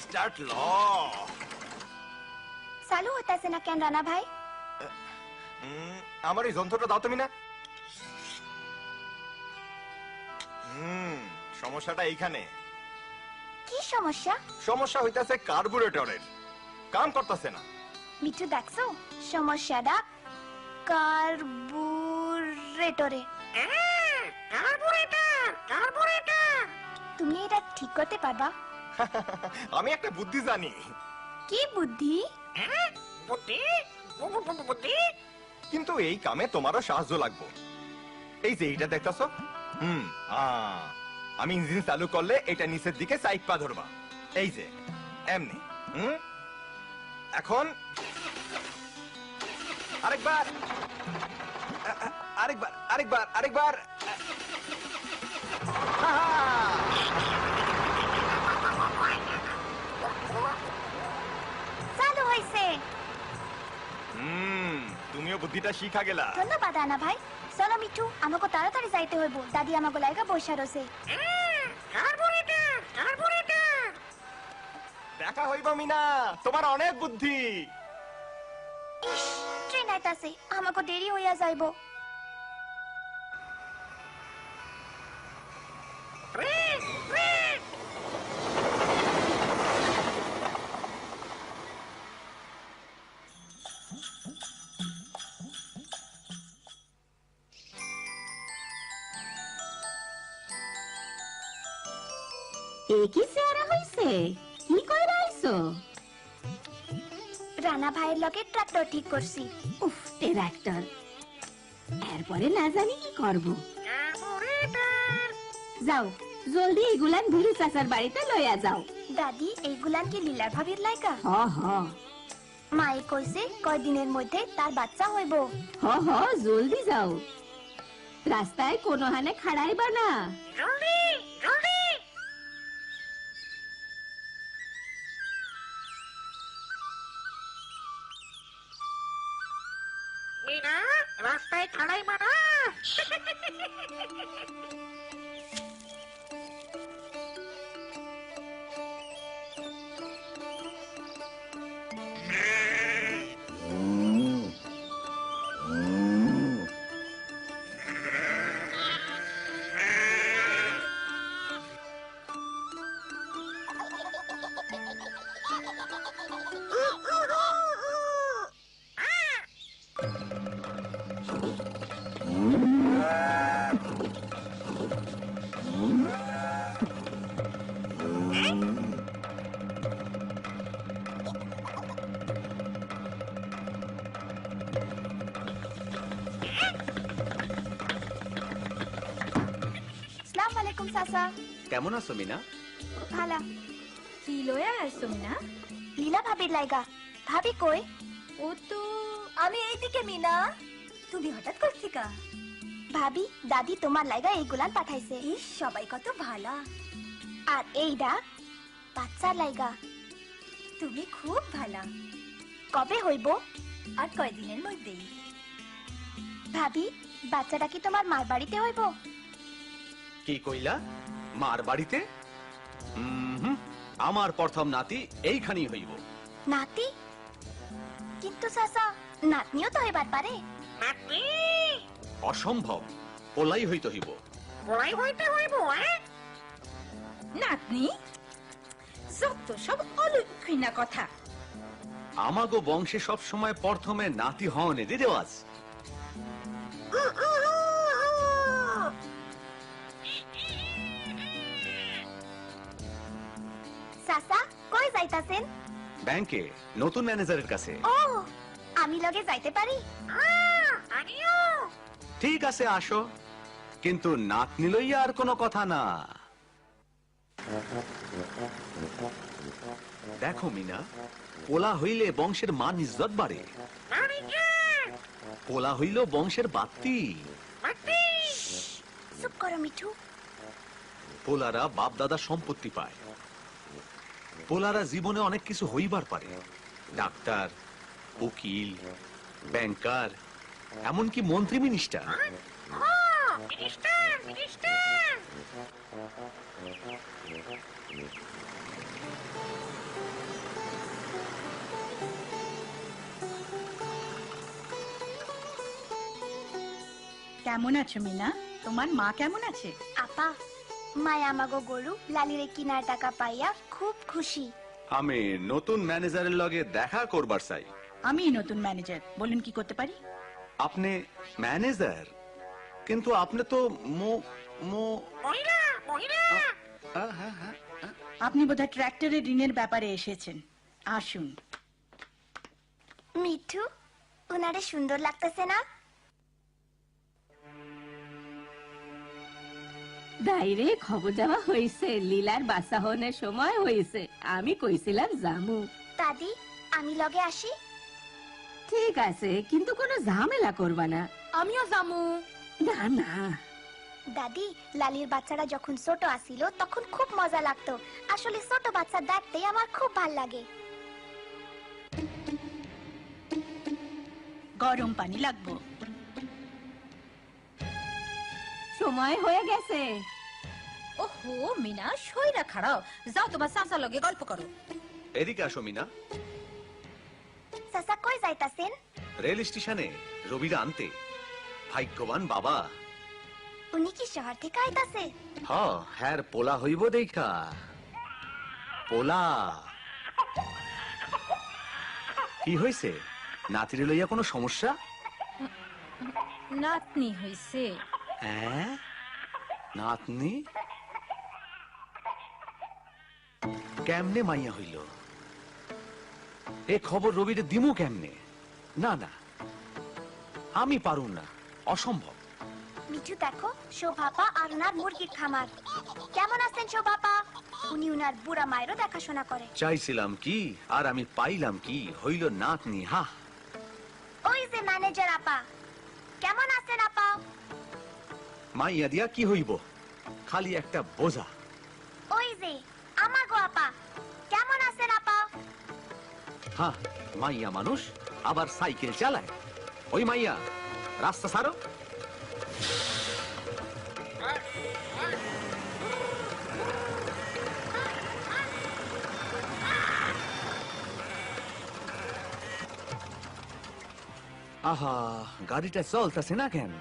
Start ল। চালু হইতাছে না কেন রানা ভাই? আমার এই যন্ত্রটা দাও তুমি না। সমস্যাটা এইখানে। কি সমস্যা? সমস্যা হইতাছে কার্বুরেটরের, কাম করতেছে না। মিঠু দেখছো সমস্যাটা কার্বুরেটরে। তুমি এটা ঠিক করতে পারবা? আমি একটা বুদ্ধি জানি। কি বুদ্ধি? কিন্তু এই কামে তোমারও সাহায্য লাগবে। এই যে এইটা দেখতেছো, আমি ইঞ্জিন চালু করলে এটা নিচের দিকে সাইড পা ধরবা। এই যে এমনি। এখন আরেকবার আরেকবার আরেকবার আরেকবার। চালু হইছে। তুমিও বুদ্ধিটা শিখা গেলা। ধন্যবাদ রানা ভাই। চলো মিঠু, আমাকে তাড়াতাড়ি যাইতে হইব। দাদি আমাকে লাইগা বসা রয়েছে। দেখা হইব মিনা, তোমার অনেক বুদ্ধি। ইস, ট্রেন আইতাছে, আমাকে দেরি হইয়া যাইব। কি চেহারা হইছে? কি কইরা আইছো? রানা ভাইয়ের লগে ট্রাক্টর ঠিক করছি। উফ, ট্রাক্টর। এরপরে না জানি কি করব। যাও জলদি এইগুলান ভিরু চাচার বাড়িতে লইয়া যাও। দাদি, এইগুলান কি লীলার ভাবির লাইকা? হ হ মায়ে কইছে কয়দিনের মধ্যে তার বাচ্চা হইব। হ হ, জলদি যাও। রাস্তায় কোনো হানে খাড়াইবা না। জলদি জলদি। মিনা, রাস্তায় খাড়াইবা না। কেমন আছো মিনা? ভালো। কি লয়া আসছো মিনা? লীলা ভাবির লাইগা। ভাবি কই? ও তো আমি এইদিকে। মিনা, তুমি হঠাৎ করছি কা? ভাবি, দাদি তোমার লাইগা এইগুলান পাঠাইছে। ইস, সবাই কত ভালা। আর এইডা বাচ্চার লাইগা। তুমি খুব ভালা। কবে হইব? আর কয়দিনের মধ্যেই। ভাবি, বাচ্চাটা কি তোমার মার বাড়িতে হইব? কি কইলা? মার বাড়িতে? আমার প্রথম নাতি এইখানেই হইব। নাতি? কিন্তু চাচা, নাতনিও তো হইবার পারে। নাতনি? অসম্ভব, পোলাই হইতে হইব। পোলাই হইতে হইব? নাতনি? যত সব অলক্ষিনা কথা। আমাগো বংশে সব সময় প্রথমে নাতি হওয়ার রেওয়াজ। চাচা, কই যাইতাছেন? ব্যাংকে নতুন ম্যানেজারের কাছে। ও, আমি লগে যাইতে পারি? আমিও। ঠিক আছে, আসো, কিন্তু নাতনি লইয়া আর কোনো কথা না। দেখো মিনা, পোলা হইলে বংশের মান ইজ্জত বাড়ে। পোলা হইল বংশের বাত্তি। চুপ করো মিঠু। পোলারা বাপ দাদা সম্পত্তি পায়। পোলারা জীবনে অনেক কিছু হইবার পারে, ডাক্তার, উকিল, ব্যাংকার, এমনকি মন্ত্রী মিনিস্টার। মিনিস্টার। কেমন আছো মিনা? তোমার মা কেমন আছে? আপা মায় আমাগো গরু লালিরে কিনার টাকা পাইয়া খুব খুশি। আমি নতুন ম্যানেজারের লগে দেখা করবার চাই। আমি নতুন ম্যানেজার, বলুন কি করতে পারি? আপনি ম্যানেজার, কিন্তু আপনি তো মো মো মহিলা মহিলা আপনি বোধহয় ট্র্যাক্টরের ঋণের ব্যাপারে এসেছেন। আসুন। মিঠু উনারে সুন্দর লাগতেছে না? দাইরে খবর দেওয়া হয়েছে, লীলার বাসা হনের সময় হয়েছে। আমি কইছিলাম জামু। দাদি আমি লগে আসি? ঠিক আছে, কিন্তু কোনো ঝামেলা করবা না। আমিও জামু। না না, দাদি লালির বাচ্চারা যখন ছোট আসিল তখন খুব মজা লাগতো। আসলে ছোট বাচ্চা দেখতে আমার খুব ভাল লাগে। গরম পানি লাগবো। সময় হয়ে গেছে। ওহো মিনা, সইরা খাড়াও, যাও তোমার চাচা লগে গল্প করো। এদিকে আসো মিনা। চাচা কই যাইতাছেন? রেল স্টেশনে রবিরা আনতে। ভাগ্যবান বাবা। উনি কি শহর থেকে আইতাছে? হ্যার পোলা হইব দেখা। পোলা কি হইছে? নাতিরে লইয়া কোনো সমস্যা? নাতনি হইছে। হ্যাঁ, নাতনি কেমনে মাইয়া হইল? এ খবর রবিরে দিমু কেমনে? না না, আমি পারুম না, অসম্ভব। মিঠু দেখো, শোভাপা আর উনার মুরগির খামার। কেমন আছেন শোভাপা? উনি উনার বুড়া মায়েরও দেখাশোনা করে। চাইছিলাম কি আর আমি পাইলাম কি? হইল নাতনি। হা, ওই যে ম্যানেজার আপা। কেমন আছেন আপা? মাইয়া দিয়া কি হইব? খালি একটা বোঝা। ওই যে আমাগো আপা। কেমন আছেন আপা? হ্যাঁ, মাইয়া মানুষ আবার সাইকেল চালায়। ওই মাইয়া, রাস্তা ছাড়ো। আহা, গাড়িটা চলতেছে না কেন?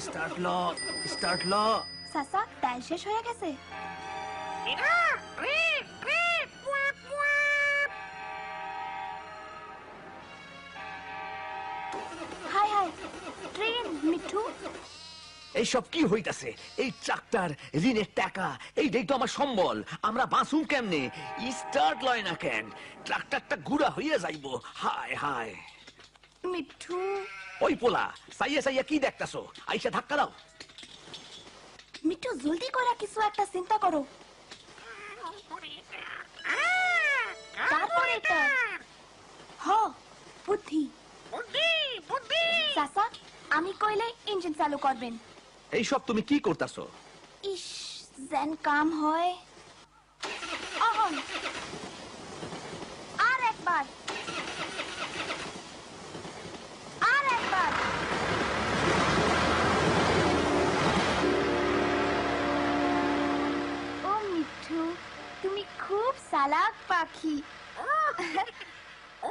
স্টার্ট ল, স্টার্ট ল। চাচা তেল শেষ হয়ে গেছে। মিনা ট্রেন ট্রেন পুয়াক পুয়াক। Hi hi, train Mithu. এইসব কি হইতাছে? এই ট্রাক্টর, ঋণের টাকা, এইটাই তো আমার সম্বল। আমরা বাঁচুম কেমনে? স্টার্ট লয় না কেন? ট্রাক্টরটা গুড়া হইয়া যাইবো। হায় হায়। মিঠু ওই পোলা, সাইয়া সাইয়া কি দেখতাছো? আইসা ধাক্কা দাও। মিঠু জলদি করে কিছু একটা চিন্তা করো। তারপর এটা হ বুদ্ধি। বুদ্ধি বুদ্ধি। চাচা আমি কইলে ইঞ্জিন চালু করবেন। এইসব তুমি কি করতাছো? ইস যেন কাম হয়। অহন আর একবার, আর একবার। ও মিঠু, তুমি খুব চালাক পাখি।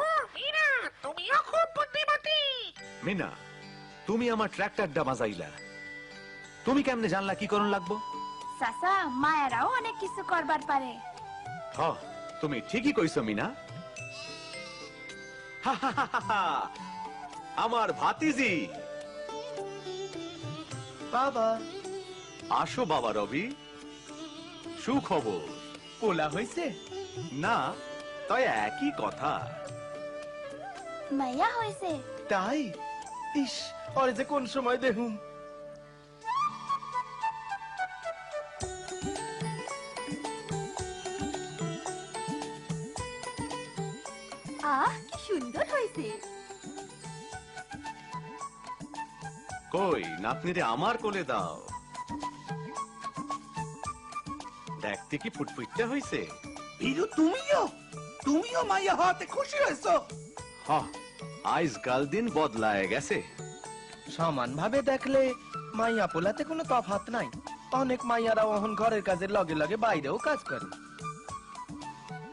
ও মিনা, তুমিও খুব বুদ্ধিমতী। মিনা, তুমি আমার ট্রাক্টরটা বাজাইলা। তুমি কেমনে জানলা কি করণ লাগবো? চাচা মায়েরাও অনেক কিছু করবার পারে। হ, তুমি ঠিকই কইছো মিনা। আমার ভাতিজি। বাবা আসো বাবা রবি। সুখবর। পোলা হইছে? না, তাই একই কথা। মাইয়া হয়েছে? তাই? ইস, ওরে যে কোন সময় দেখুম। আহ কি সুন্দর হয়েছে। কই, নাতনিরে আমার কোলে দাও। দেখতে কি ফুটফুটটা হইছে? ভিরু তুমিও তুমিও মাইয়া হওয়াতে খুশি হয়েছো? হ, আজকাল দিন বদলায় গেছে। সমান ভাবে দেখলে মাইয়া পোলাতে কোনো তফাৎ নাই। অনেক মাইয়ারা ওহন ঘরের কাজের লগে লগে বাইরেও কাজ করে।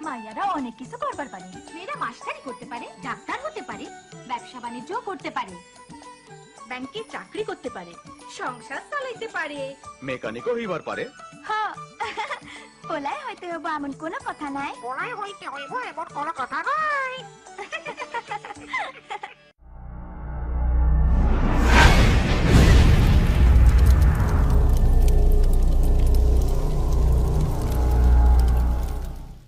মাইয়ারা অনেক কিছু করবার পারে। মেয়েরা মাস্টারি করতে পারে, ডাক্তার হতে পারে, ব্যবসা বাণিজ্য করতে পারে। ব্যাংকে চাকরি করতে পারে, সংসার চালাইতে পারে। মেকানিকও হইবার পারে। হ পোলায় হইতে হবো এমন কোনো কথা নাই। পড়াই হইতে হইব এমন কোনো কথা নাই।